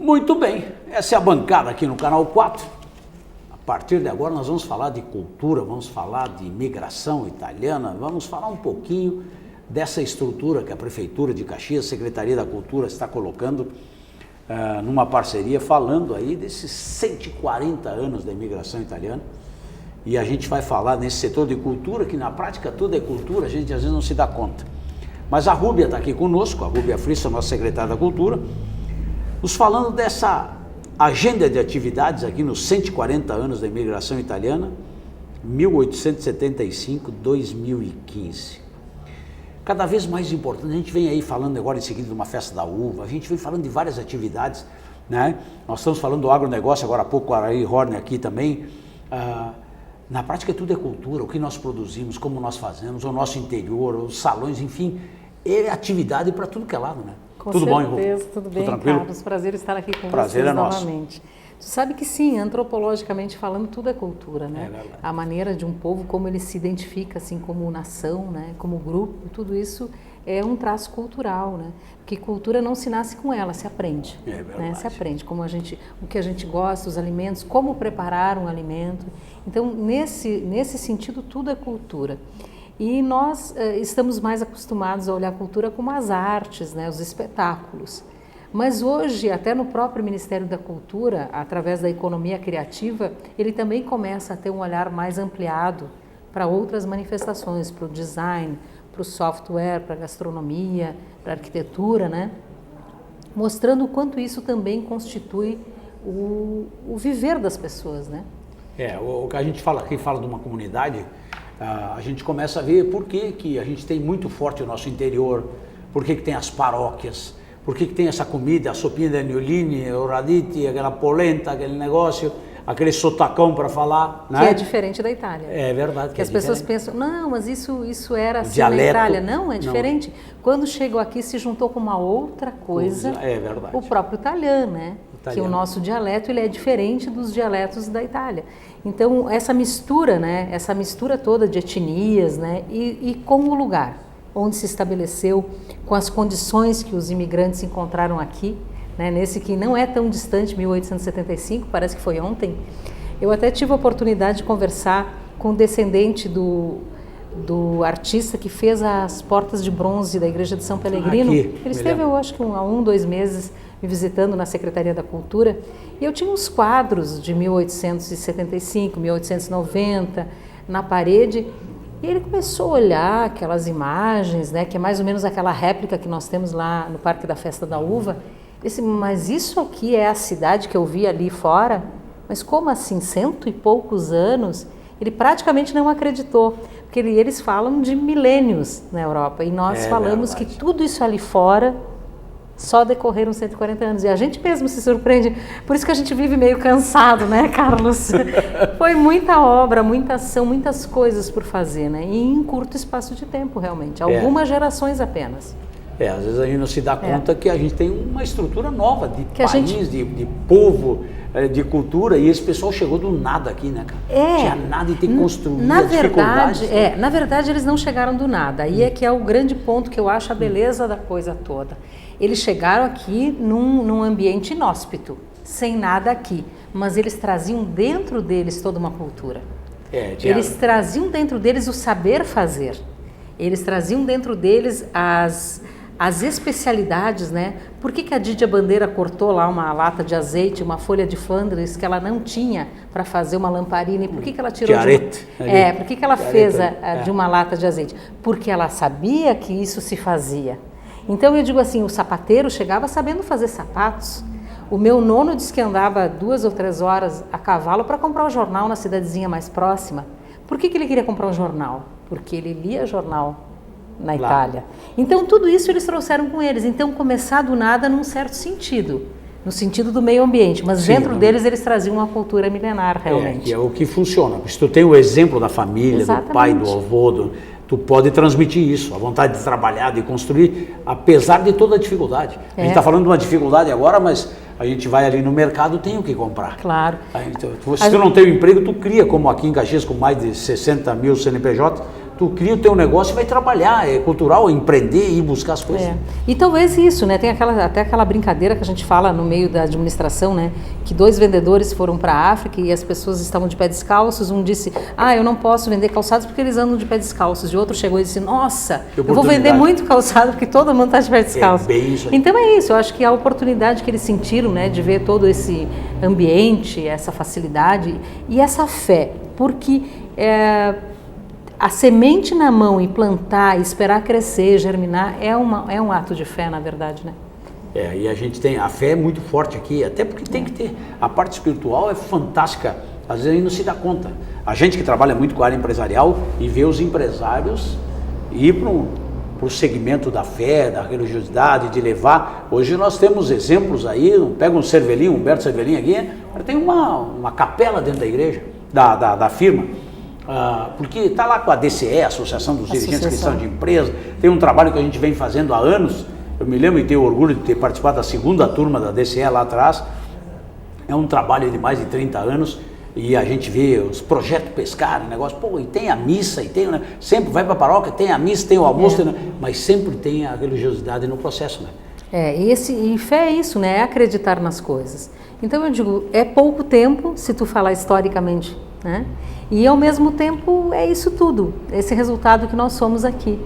Muito bem, essa é a bancada aqui no Canal 4. A partir de agora nós vamos falar de cultura, vamos falar de imigração italiana, vamos falar um pouquinho dessa estrutura que a Prefeitura de Caxias, Secretaria da Cultura está colocando numa parceria, falando aí desses 140 anos da imigração italiana. E a gente vai falar nesse setor de cultura, que na prática tudo é cultura, a gente às vezes não se dá conta. Mas a Rúbia está aqui conosco, a Rúbia Frissa, nossa secretária da Cultura, nos falando dessa agenda de atividades aqui nos 140 anos da imigração italiana, 1875-2015. Cada vez mais importante, a gente vem aí falando agora em seguida de uma festa da uva, a gente vem falando de várias atividades, né? Nós estamos falando do agronegócio, agora há pouco o Araí Horner aqui também. Na prática tudo é cultura, o que nós produzimos, como nós fazemos, o nosso interior, os salões, enfim, é atividade para tudo que é lado, né? Com tudo certeza, bom, Ivo? tudo bem, tranquilo? Carlos. Prazer estar aqui com Prazer vocês é nosso. novamente. Tu sabe que sim, antropologicamente falando, tudo é cultura, né? É verdade. A maneira de um povo, como ele se identifica, assim, como nação, né? Como grupo, tudo isso é um traço cultural, né? Porque cultura não se nasce com ela, se aprende. É verdade. Né? Se aprende como o que a gente gosta, os alimentos, como preparar um alimento. Então, nesse sentido, tudo é cultura. E nós estamos mais acostumados a olhar a cultura como as artes, né? Os espetáculos. Mas hoje, até no próprio Ministério da Cultura, através da economia criativa, ele também começa a ter um olhar mais ampliado para outras manifestações, para o design, para o software, para a gastronomia, para a arquitetura, né? Mostrando o quanto isso também constitui o viver das pessoas, né? O que a gente fala aqui, fala de uma comunidade, a gente começa a ver por que a gente tem muito forte o nosso interior, por que tem as paróquias, por que tem essa comida, a sopinha de agnolini, o raditi, aquela polenta, aquele negócio, aquele sotacão para falar, né? Que é diferente da Itália. É verdade. Que as pessoas pensam, não, mas isso era assim dialeto, na Itália. Não, é diferente. Não. Quando chegou aqui, se juntou com uma outra coisa, é verdade. O próprio italiano, né? Italiano. Que o nosso dialeto ele é diferente dos dialetos da Itália. Então, essa mistura, né? Essa mistura toda de etnias, né? E com o lugar onde se estabeleceu, com as condições que os imigrantes encontraram aqui, né, nesse que não é tão distante, 1875, parece que foi ontem. Eu até tive a oportunidade de conversar com o descendente do artista que fez as portas de bronze da igreja de São Pellegrino. Ele esteve, eu acho que há 2 meses, me visitando na Secretaria da Cultura, e eu tinha uns quadros de 1875, 1890 na parede. E ele começou a olhar aquelas imagens, né, que é mais ou menos aquela réplica que nós temos lá no Parque da Festa da Uva. Ele disse, mas isso aqui é a cidade que eu vi ali fora? Mas como assim, 100 e poucos anos? Ele praticamente não acreditou, porque eles falam de milênios na Europa. E nós falamos verdade. Que tudo isso ali fora só decorreram 140 anos. E a gente mesmo se surpreende. Por isso que a gente vive meio cansado, né, Carlos? Foi muita obra, muita ação, muitas coisas por fazer, né? E em curto espaço de tempo, realmente. Algumas gerações apenas. Às vezes a gente não se dá conta que a gente tem uma estrutura nova de país, de povo, de cultura, e esse pessoal chegou do nada aqui, né, cara? Tinha nada e tem que construir dificuldades. Na verdade, eles não chegaram do nada. Aí é que é o grande ponto que eu acho a beleza da coisa toda. Eles chegaram aqui num ambiente inóspito, sem nada aqui, mas eles traziam dentro deles toda uma cultura. Eles traziam dentro deles o saber fazer. Eles traziam dentro deles as especialidades, né? Por que a Didia Bandeira cortou lá uma lata de azeite, uma folha de Flandres que ela não tinha para fazer uma lamparina? E por que ela tirou por que ela fez de uma lata de azeite? Porque ela sabia que isso se fazia. Então eu digo assim, o sapateiro chegava sabendo fazer sapatos. O meu nono disse que andava 2 ou 3 horas a cavalo para comprar o jornal na cidadezinha mais próxima. Por que ele queria comprar um jornal? Porque ele lia jornal na Itália. Então tudo isso eles trouxeram com eles. Então começar do nada num certo sentido, no sentido do meio ambiente, mas dentro deles eles traziam uma cultura milenar realmente. Que é o que funciona. Se tu tem o exemplo da família, do pai, do avô, tu pode transmitir isso, a vontade de trabalhar, de construir, apesar de toda a dificuldade. A gente está falando de uma dificuldade agora, mas a gente vai ali no mercado, tem o que comprar. Claro. Se tu não tem um emprego, tu cria, como aqui em Caxias, com mais de 60 mil CNPJ, tu cria o teu negócio e vai trabalhar, é cultural, empreender, ir buscar as coisas. E talvez isso, né? Tem até aquela brincadeira que a gente fala no meio da administração, né? Que 2 vendedores foram para a África e as pessoas estavam de pé descalços. Um disse, eu não posso vender calçados porque eles andam de pé descalços. E outro chegou e disse, nossa, eu vou vender muito calçado porque todo mundo está de pé descalço. Então é isso, eu acho que a oportunidade que eles sentiram, né? De ver todo esse ambiente, essa facilidade e essa fé, porque a semente na mão e plantar, esperar crescer, germinar, é um ato de fé, na verdade, né? E a gente tem, a fé é muito forte aqui, até porque tem que ter, a parte espiritual é fantástica, às vezes a gente não se dá conta. A gente que trabalha muito com a área empresarial e vê os empresários ir para o segmento da fé, da religiosidade, de levar. Hoje nós temos exemplos aí, pega um Cervelinho, Humberto Cervelinho aqui, tem uma capela dentro da igreja, da firma, porque está lá com a DCE, Associação dos Dirigentes Cristãos de Empresa, tem um trabalho que a gente vem fazendo há anos. Eu me lembro e tenho orgulho de ter participado da 2ª turma da DCE lá atrás. É um trabalho de mais de 30 anos e a gente vê os projetos pescar, negócio, e tem a missa, e tem, né? Sempre vai para a paróquia, tem a missa, tem o almoço, mas sempre tem a religiosidade no processo, né? E fé é isso, né? É acreditar nas coisas. Então eu digo, é pouco tempo, se tu falar historicamente, né? E ao mesmo tempo é isso tudo, esse resultado que nós somos aqui.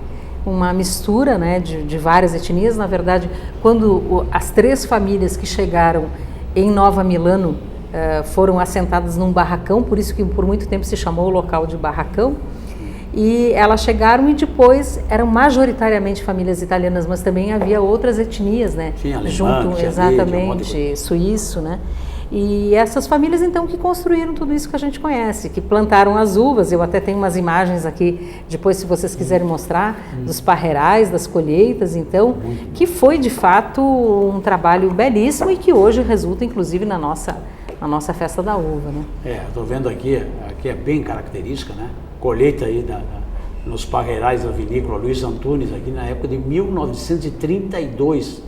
Uma mistura, né, de várias etnias. Na verdade, quando as 3 famílias que chegaram em Nova Milano foram assentadas num barracão, por isso que por muito tempo se chamou o local de barracão, e elas chegaram e depois eram majoritariamente famílias italianas, mas também havia outras etnias, né? Tinha alemão, junto, tinha exatamente, suíço, né? E essas famílias, então, que construíram tudo isso que a gente conhece, que plantaram as uvas. Eu até tenho umas imagens aqui, depois, se vocês quiserem mostrar, dos parreirais, das colheitas, então, que foi, de fato, um trabalho belíssimo e que hoje resulta, inclusive, na nossa festa da uva, né? Estou vendo aqui é bem característica, né? Colheita aí nos parreirais da vinícola Luiz Antunes, aqui na época de 1932,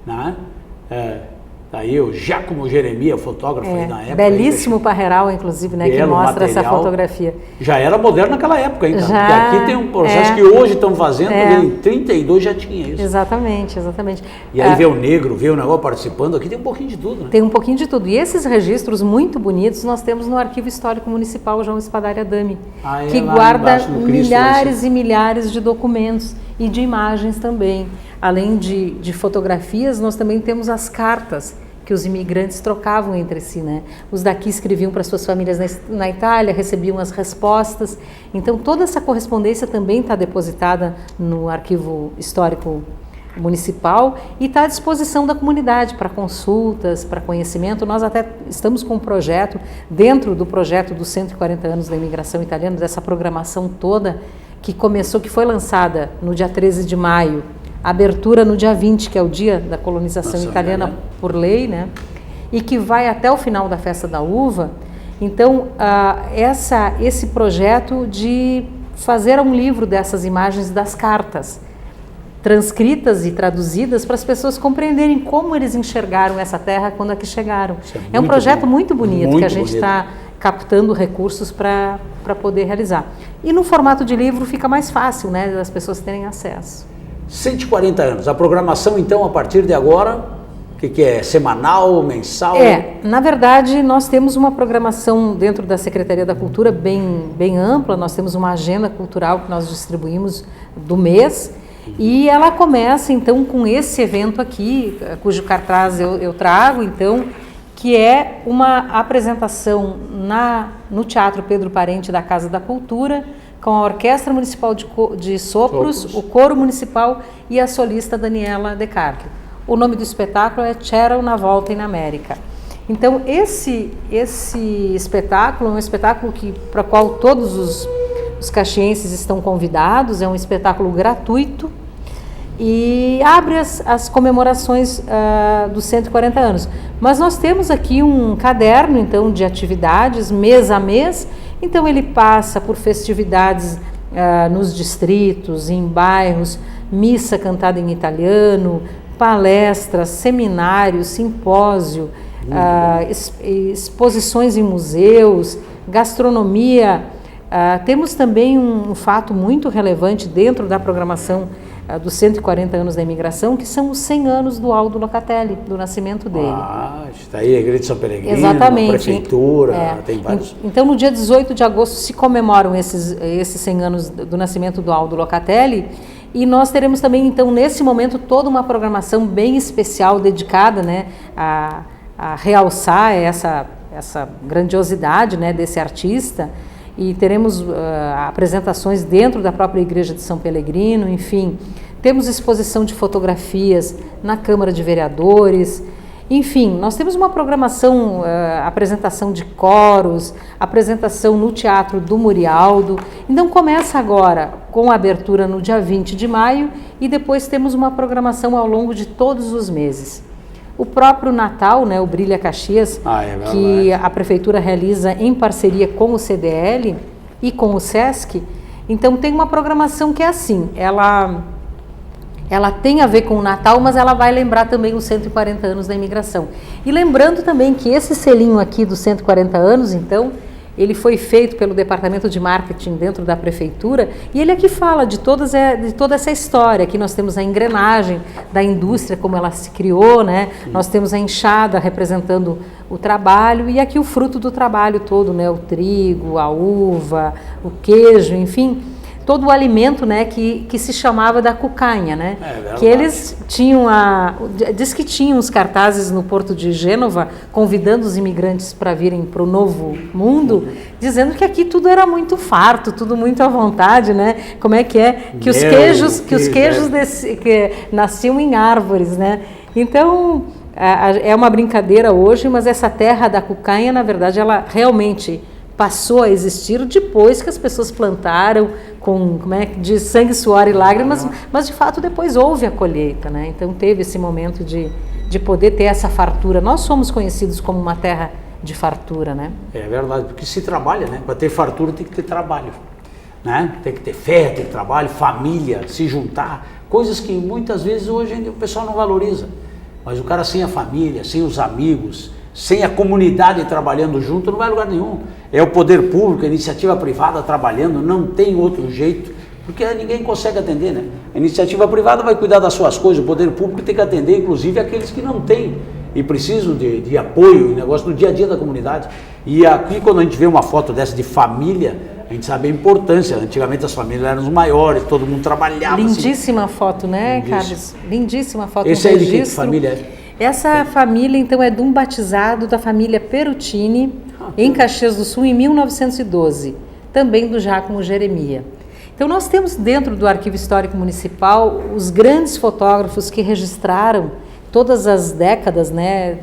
né? Aí o Giacomo Jeremia, fotógrafo aí na época. Belíssimo parreiral, inclusive, né, que mostra essa fotografia. Já era moderno naquela época, então. Porque aqui tem um processo que hoje estão fazendo, em 32 já tinha isso. Exatamente. E aí vê o negro, vê o negócio participando, aqui tem um pouquinho de tudo, né? Tem um pouquinho de tudo. E esses registros muito bonitos nós temos no Arquivo Histórico Municipal João Espadari Adami, que guarda milhares e milhares de documentos e de imagens também. Além de fotografias, nós também temos as cartas que os imigrantes trocavam entre si, né? Os daqui escreviam para suas famílias na Itália, recebiam as respostas. Então, toda essa correspondência também está depositada no Arquivo Histórico Municipal e está à disposição da comunidade para consultas, para conhecimento. Nós até estamos com um projeto, dentro do projeto dos 140 anos da imigração italiana, dessa programação toda, que foi lançada no dia 13 de maio, abertura no dia 20, que é o dia da colonização italiana por lei, né? E que vai até o final da festa da uva. Então, esse projeto de fazer um livro dessas imagens das cartas, transcritas e traduzidas para as pessoas compreenderem como eles enxergaram essa terra quando aqui chegaram. É um projeto muito bonito, que a gente está captando recursos para poder realizar. E no formato de livro fica mais fácil, né, das pessoas terem acesso. 140 anos. A programação, então, a partir de agora, o que é? Semanal, mensal? Na verdade, nós temos uma programação dentro da Secretaria da Cultura bem ampla. Nós temos uma agenda cultural que nós distribuímos do mês. E ela começa, então, com esse evento aqui, cujo cartaz eu trago, então, que é uma apresentação no Teatro Pedro Parente da Casa da Cultura, com a Orquestra Municipal de Sopros, o Coro Municipal e a solista Daniela De Carlo. O nome do espetáculo é Cheryl na Volta em América. Então, esse espetáculo é um espetáculo para o qual todos os caxienses estão convidados, é um espetáculo gratuito e abre as comemorações dos 140 anos. Mas nós temos aqui um caderno, então, de atividades, mês a mês. Então, ele passa por festividades nos distritos, em bairros, missa cantada em italiano, palestras, seminários, simpósio, exposições em museus, gastronomia Temos também um fato muito relevante dentro da programação dos 140 anos da imigração, que são os 100 anos do Aldo Locatelli, do nascimento dele. Está aí a Igreja de São Peregrino, exatamente. A prefeitura, tem vários... Então, no dia 18 de agosto se comemoram esses 100 anos do nascimento do Aldo Locatelli, e nós teremos também, então, nesse momento, toda uma programação bem especial dedicada, né, a realçar essa grandiosidade, né, desse artista, e teremos apresentações dentro da própria Igreja de São Peregrino, enfim, temos exposição de fotografias na Câmara de Vereadores, enfim, nós temos uma programação, apresentação de coros, apresentação no Teatro do Murialdo. Então começa agora com a abertura no dia 20 de maio e depois temos uma programação ao longo de todos os meses. O próprio Natal, né, o Brilha Caxias, que a Prefeitura realiza em parceria com o CDL e com o SESC, então tem uma programação que é assim, ela tem a ver com o Natal, mas ela vai lembrar também os 140 anos da imigração. E lembrando também que esse selinho aqui dos 140 anos, então, ele foi feito pelo Departamento de Marketing dentro da Prefeitura, e ele aqui fala de toda essa história. Aqui nós temos a engrenagem da indústria, como ela se criou, né? Nós temos a enxada representando o trabalho, e aqui o fruto do trabalho todo, né? O trigo, a uva, o queijo, enfim... todo o alimento, né, que se chamava da cucanha, né? Que eles tinham diz que tinham os cartazes no Porto de Gênova convidando os imigrantes para virem para o novo mundo, dizendo que aqui tudo era muito farto, tudo muito à vontade, né? Como é que é? Que os queijos que nasciam em árvores, né? Então, é uma brincadeira hoje, mas essa terra da cucanha, na verdade, ela realmente passou a existir depois que as pessoas plantaram com, de sangue, suor e lágrimas, mas de fato depois houve a colheita, né? Então teve esse momento de poder ter essa fartura. Nós somos conhecidos como uma terra de fartura, né? É verdade, porque se trabalha, né? Para ter fartura tem que ter trabalho, né? Tem que ter fé, tem que ter trabalho, família, se juntar, coisas que muitas vezes hoje o pessoal não valoriza. Mas o cara sem a família, sem os amigos, sem a comunidade trabalhando junto, não vai a lugar nenhum. É o poder público, a iniciativa privada trabalhando, não tem outro jeito, porque ninguém consegue atender, né? A iniciativa privada vai cuidar das suas coisas, o poder público tem que atender, inclusive, aqueles que não têm e precisam de apoio, negócio no dia a dia da comunidade. E aqui, quando a gente vê uma foto dessa de família, a gente sabe a importância. Antigamente as famílias eram os maiores, todo mundo trabalhava. Lindíssima foto, né, Carlos? Lindíssima foto. Esse aí de que família é? Essa família, então, é de um batizado da família Perutini, em Caxias do Sul, em 1912, também do Giacomo Jeremia. Então, nós temos dentro do Arquivo Histórico Municipal os grandes fotógrafos que registraram todas as décadas, né,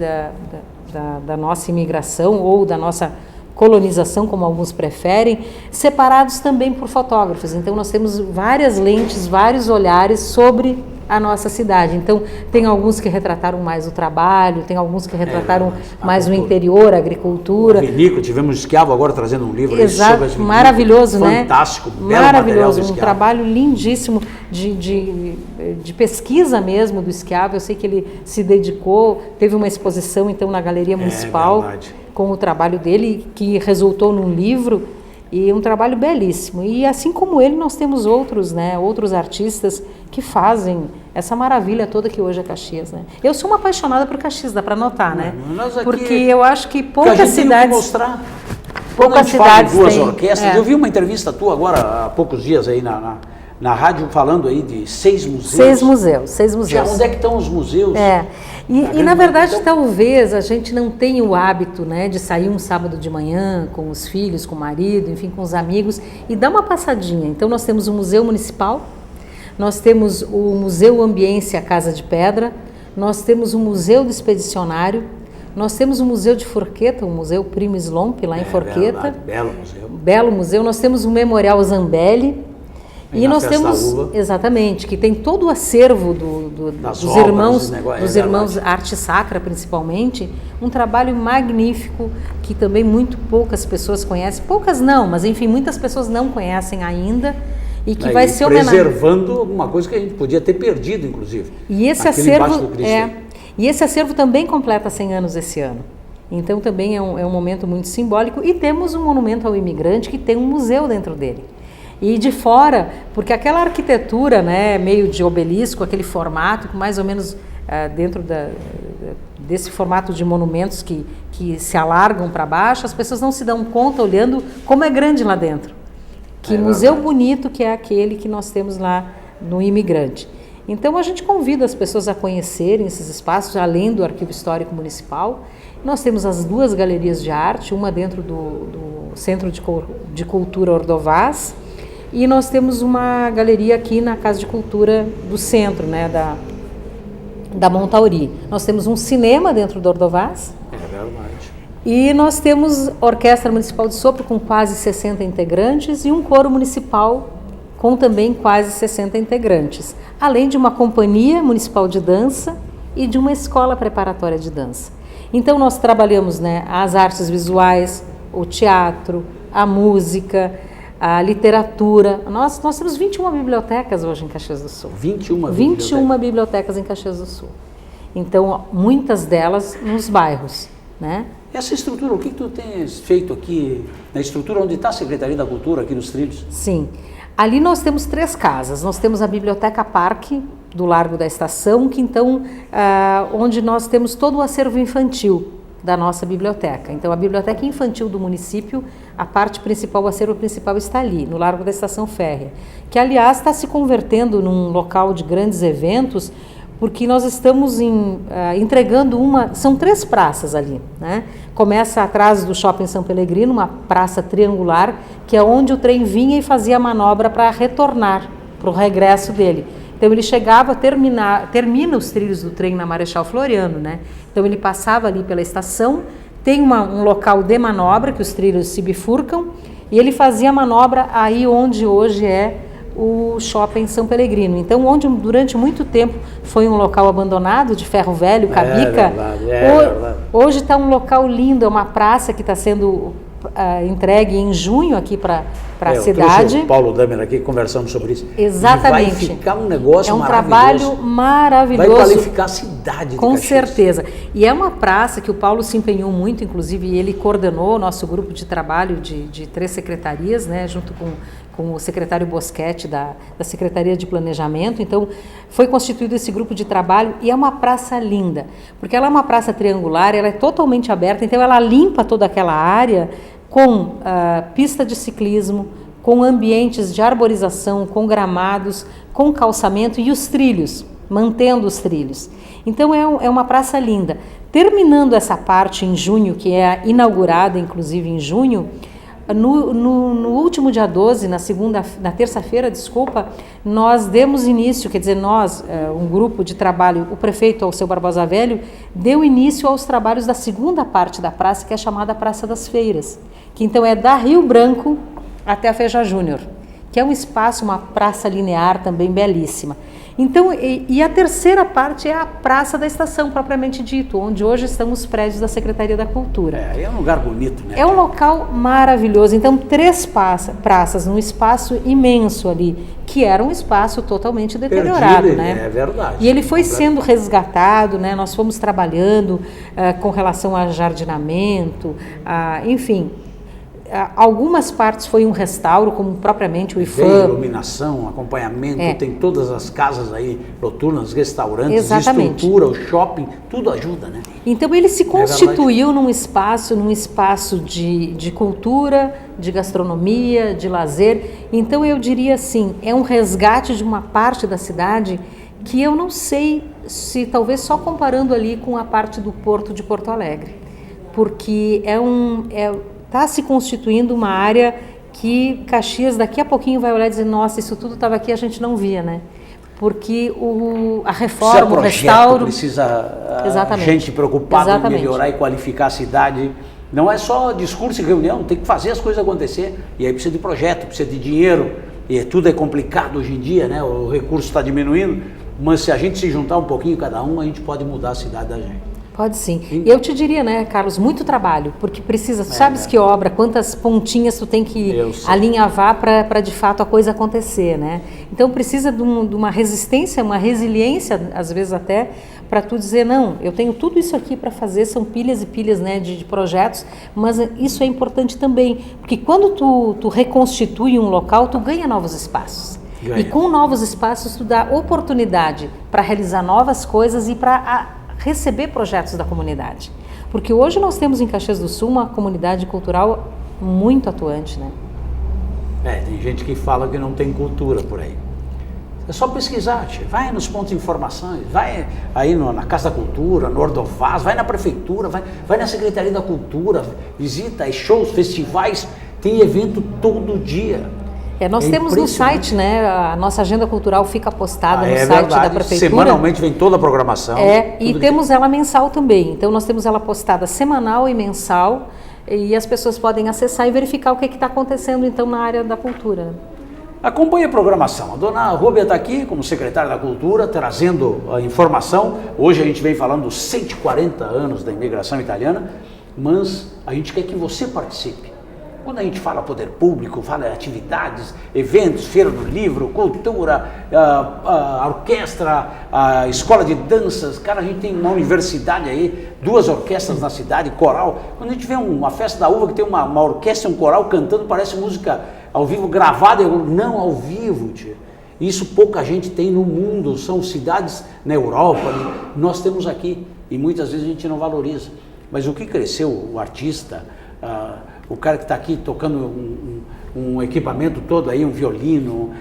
da nossa imigração ou da nossa colonização, como alguns preferem, separados também por fotógrafos. Então, nós temos várias lentes, vários olhares sobre a nossa cidade. Então, tem alguns que retrataram mais o trabalho, tem alguns que retrataram mais o interior, a agricultura. Vinícola, tivemos Esquiavo agora trazendo um livro sobre as vinícolas. Maravilhoso, né? Fantástico, belo maravilhoso, um trabalho lindíssimo de pesquisa mesmo do Esquiavo. Eu sei que ele se dedicou, teve uma exposição então na Galeria Municipal com o trabalho dele, que resultou num livro, e um trabalho belíssimo. E assim como ele, nós temos outros, né, outros artistas que fazem essa maravilha toda que hoje é Caxias, né? Eu sou uma apaixonada por Caxias, dá para notar, né? Porque eu acho que poucas cidades... mostrar. Poucas cidades duas orquestras. Eu vi uma entrevista tua agora há poucos dias aí na rádio falando aí de 6 museus. 6 museus. Onde é que estão os museus? E na verdade, então, talvez a gente não tenha o hábito, né, de sair um sábado de manhã com os filhos, com o marido, enfim, com os amigos e dar uma passadinha. Então nós temos o Museu Municipal, nós temos o Museu Ambiência Casa de Pedra, nós temos o Museu do Expedicionário, nós temos o Museu de Forqueta, o Museu Primo Slomp, lá em Forqueta. Verdade, belo museu. Belo museu. Nós temos o Memorial Zambelli. E nós temos, exatamente, que tem todo o acervo dos irmãos Arte Sacra, principalmente, um trabalho magnífico que também muito poucas pessoas conhecem, poucas não, mas enfim, muitas pessoas não conhecem ainda e que vai ser preservando alguma coisa que a gente podia ter perdido, inclusive. E esse acervo também completa 100 anos esse ano. Então também é um momento muito simbólico, e temos um monumento ao imigrante que tem um museu dentro dele. E de fora, porque aquela arquitetura, né, meio de obelisco, aquele formato, mais ou menos dentro desse formato de monumentos que se alargam para baixo, as pessoas não se dão conta olhando como é grande lá dentro. Que museu bonito que é aquele que nós temos lá no Imigrante. Então a gente convida as pessoas a conhecerem esses espaços, além do Arquivo Histórico Municipal. Nós temos as 2 galerias de arte, uma dentro do Centro de Cultura Ordovás, e nós temos uma galeria aqui na Casa de Cultura do Centro, né, da Montauri. Nós temos um cinema dentro do Ordovás. É verdade. E nós temos Orquestra Municipal de Sopro com quase 60 integrantes e um coro municipal com também quase 60 integrantes, além de uma companhia municipal de dança e de uma escola preparatória de dança. Então nós trabalhamos, né, as artes visuais, o teatro, a música, a literatura. Nós temos 21 bibliotecas hoje em Caxias do Sul. 21 bibliotecas em Caxias do Sul. Então, muitas delas nos bairros, né? Essa estrutura, o que tu tens feito aqui na estrutura onde está a Secretaria da Cultura, aqui nos Trilhos? Sim. Ali nós temos 3 casas. Nós temos a Biblioteca Parque, do Largo da Estação, que então, onde nós temos todo o acervo infantil da nossa biblioteca. Então, a Biblioteca Infantil do município, a parte principal, o acervo principal está ali, no Largo da Estação Férrea, que, aliás, está se convertendo num local de grandes eventos, porque nós estamos entregando são 3 praças ali, né? Começa atrás do Shopping São Pelegrino, uma praça triangular, que é onde o trem vinha e fazia a manobra para retornar, para o regresso dele. Então ele chegava, termina os trilhos do trem na Marechal Floriano, né? Então ele passava ali pela estação, tem um local de manobra, que os trilhos se bifurcam, e ele fazia a manobra aí onde hoje é o Shopping São Pelegrino. Então, onde durante muito tempo foi um local abandonado, de ferro velho, cabica, hoje está um local lindo, é uma praça que está sendo entregue em junho aqui para a cidade. O Paulo Damer aqui conversando sobre isso. Exatamente. E vai ficar um negócio maravilhoso. Trabalho maravilhoso. Vai qualificar a cidade de Com Caxias. certeza. E é uma praça que o Paulo se empenhou muito, inclusive ele coordenou o nosso grupo de trabalho de 3 secretarias, né, junto com o secretário Boschetti da Secretaria de Planejamento. Então, foi constituído esse grupo de trabalho e é uma praça linda, porque ela é uma praça triangular, ela é totalmente aberta, então ela limpa toda aquela área com pista de ciclismo, com ambientes de arborização, com gramados, com calçamento e os trilhos, mantendo os trilhos. Então, é uma praça linda. Terminando essa parte em junho, que é inaugurada, inclusive em junho, no último dia 12, na terça-feira, nós demos início, quer dizer, um grupo de trabalho, o prefeito Alceu Barbosa Velho, deu início aos trabalhos da segunda parte da praça, que é chamada Praça das Feiras, que então é da Rio Branco até a Feijó Júnior, que é um espaço, uma praça linear também belíssima. Então, e a terceira parte é a Praça da Estação, propriamente dito, onde hoje estão os prédios da Secretaria da Cultura. É um lugar bonito, né? É um local maravilhoso. Então, 3 praças num espaço imenso ali, que era um espaço totalmente deteriorado, perdido, né? É verdade. E ele foi sendo resgatado, né? Nós fomos trabalhando com relação a jardinamento, enfim. Algumas partes foi um restauro, como propriamente o IFAM. Tem iluminação, acompanhamento, tem todas as casas aí, noturnas, restaurantes, exatamente. Estrutura, o shopping, tudo ajuda, né? Então ele se constituiu num espaço de cultura, de gastronomia, de lazer. Então eu diria assim, é um resgate de uma parte da cidade que eu não sei se talvez só comparando ali com a parte do Porto de Porto Alegre, porque está se constituindo uma área que Caxias daqui a pouquinho vai olhar e dizer, nossa, isso tudo estava aqui, a gente não via, né? Porque a reforma, o restauro... Precisa gente preocupada em melhorar e qualificar a cidade. Não é só discurso e reunião, tem que fazer as coisas acontecer. E aí precisa de projeto, precisa de dinheiro. E tudo é complicado hoje em dia, né? O recurso está diminuindo. Mas se a gente se juntar um pouquinho cada um, a gente pode mudar a cidade da gente. Pode sim. E eu te diria, né, Carlos, muito trabalho, porque precisa, sabes que obra, quantas pontinhas tu tem que alinhavar para de fato a coisa acontecer, né? Então precisa de uma resistência, uma resiliência, às vezes até, para tu dizer, não, eu tenho tudo isso aqui para fazer, são pilhas e pilhas, né, de projetos, mas isso é importante também, porque quando tu reconstitui um local, tu ganha novos espaços. E com novos espaços, tu dá oportunidade para realizar novas coisas e para receber projetos da comunidade. Porque hoje nós temos em Caxias do Sul uma comunidade cultural muito atuante, né? Tem gente que fala que não tem cultura por aí. É só pesquisar, tia. Vai nos pontos de informação, vai aí na Casa da Cultura, no Ordovaz, vai na Prefeitura, vai na Secretaria da Cultura, visita shows, festivais, tem evento todo dia. Nós temos no site, né? A nossa agenda cultural fica postada no site da Prefeitura. Semanalmente vem toda a programação. E temos ela mensal também. Então nós temos ela postada semanal e mensal e as pessoas podem acessar e verificar o que está acontecendo então na área da cultura. Acompanhe a programação. A dona Rúbia está aqui como secretária da Cultura, trazendo a informação. Hoje a gente vem falando dos 140 anos da imigração italiana, mas a gente quer que você participe. Quando a gente fala poder público, fala atividades, eventos, feira do livro, cultura, a orquestra, a escola de danças, cara, a gente tem uma universidade aí, 2 orquestras na cidade, coral. Quando a gente vê uma festa da uva que tem uma orquestra e um coral cantando, parece música ao vivo gravada, não ao vivo, tia. Isso pouca gente tem no mundo, são cidades na Europa, nós temos aqui e muitas vezes a gente não valoriza. Mas o que cresceu, o artista, o cara que está aqui tocando um equipamento todo aí, um violino,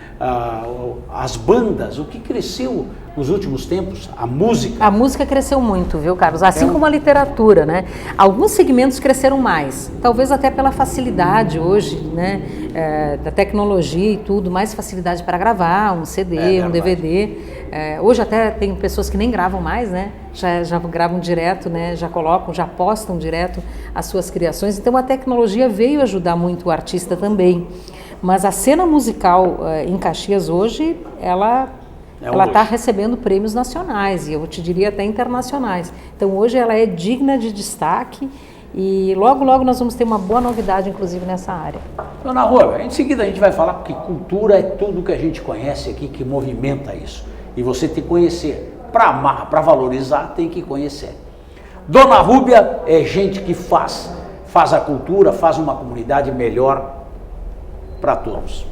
as bandas, o que cresceu nos últimos tempos, a música. A música cresceu muito, viu, Carlos? Assim como a literatura, né? Alguns segmentos cresceram mais, talvez até pela facilidade hoje, né? Da tecnologia e tudo, mais facilidade para gravar um CD, um DVD. Hoje até tem pessoas que nem gravam mais, né? Já gravam direto, né? Já colocam, já postam direto as suas criações. Então a tecnologia veio ajudar muito o artista também. Mas a cena musical em Caxias hoje, ela está recebendo prêmios nacionais e eu te diria até internacionais. Então hoje ela é digna de destaque e logo nós vamos ter uma boa novidade inclusive nessa área. Dona Rua, em seguida a gente vai falar porque cultura é tudo que a gente conhece aqui que movimenta isso. E você tem que conhecer. Para amar, para valorizar, tem que conhecer. Dona Rúbia é gente que faz a cultura, faz uma comunidade melhor para todos.